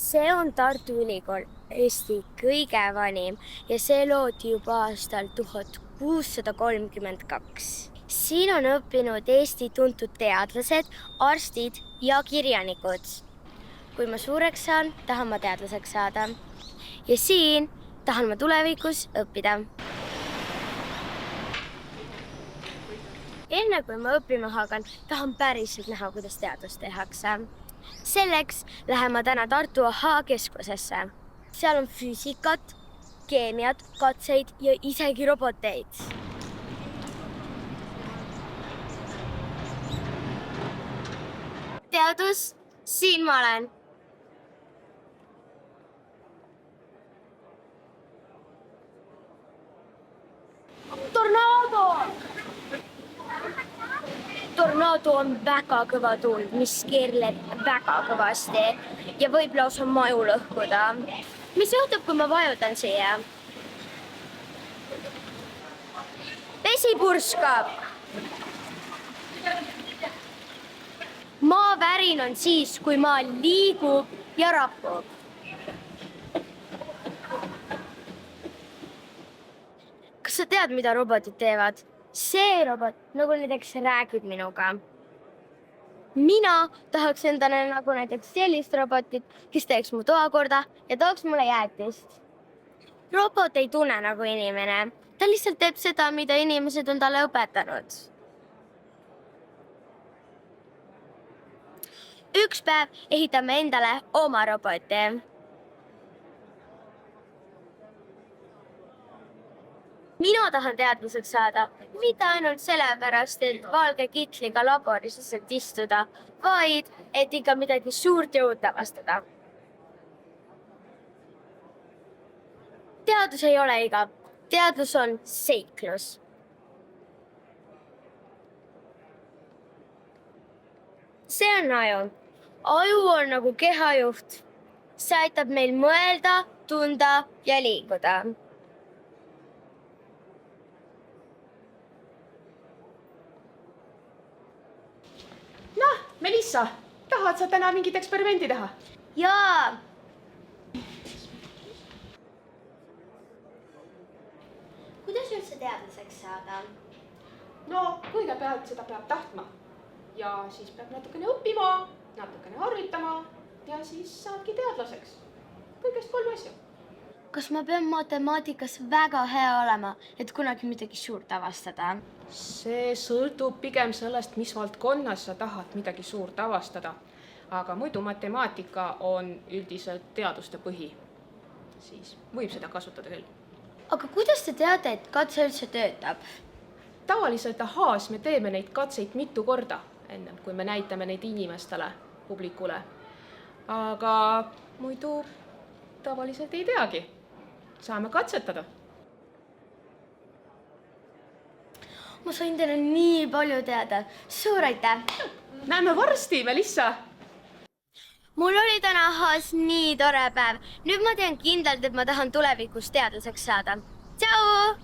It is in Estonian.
See on Tartu Ülikool, Eesti kõige vanim ja see loodi juba aastal 1632. Siin on õppinud Eesti tuntud teadlased, arstid ja kirjanikud. Kui ma suureks saan, tahan ma teadlaseks saada. Ja siin tahan ma tulevikus õppida. Enne kui ma õppima hakan, tahan päriselt näha, kuidas teadust tehakse. Selleks lähen ma täna Tartu AHA keskusesse. Seal on füüsikat, keemiat, katseid ja isegi roboteid. Teadus, siin ma olen. Tornaado on väga kõva tuld, mis keerleb väga kõvasti ja võib lausa maju lõhkuda. Mis juhtub, kui ma vajutan siia? Vesi purskab. Maavärin on siis, kui maa liigub ja rapub. Kas sa tead, mida robotid teevad? See robot nagu näiteks räägib minuga. Mina tahaks endale nagu näiteks sellist robotit, kes teeks mu toa korda ja tooks mulle jäätist. Robot ei tunne nagu inimene. Ta lihtsalt teeb seda, mida inimesed on talle õpetanud. Üks päev ehitame endale oma roboti. Mina tahan teadlaseks saada, mitte ainult sellepärast, et valge kitliga laboris lihtsalt istuda, vaid et ikka midagi suurt ja uut avastada. Teadus ei ole igav. Teadus on seiklus. See on aju. Aju on nagu kehajuht. See aitab meil mõelda, tunda ja liiguda. Melissa, tahad sa täna mingit eksperimendi teha? Jaa! Kuidas üldse teadlaseks saada? No, kõigepealt seda peab tahtma. Ja siis peab natukene õppima, natukene harjutama ja siis saadki teadlaseks. Kõigest 3 asja. Kas ma pean matemaatikas väga hea olema, et kunagi midagi suurt avastada? See sõltub pigem sellest, mis valdkonnas sa tahad midagi suurt avastada. Aga muidu matemaatika on üldiselt teaduste põhi. Siis võib seda kasutada küll. Aga kuidas te teate, et katse üldse töötab? Tavaliselt AHA-s me teeme neid katseid mitu korda, enne kui me näitame neid inimestele, publikule. Aga muidu tavaliselt ei teagi. Saame katsetada. Ma sain teile nii palju teada. Suur aitäh! Näeme varsti, Melissa! Mul oli täna AHA-s nii tore päev. Nüüd ma tean kindlalt, et ma tahan tulevikus teadlaseks saada. Tšau!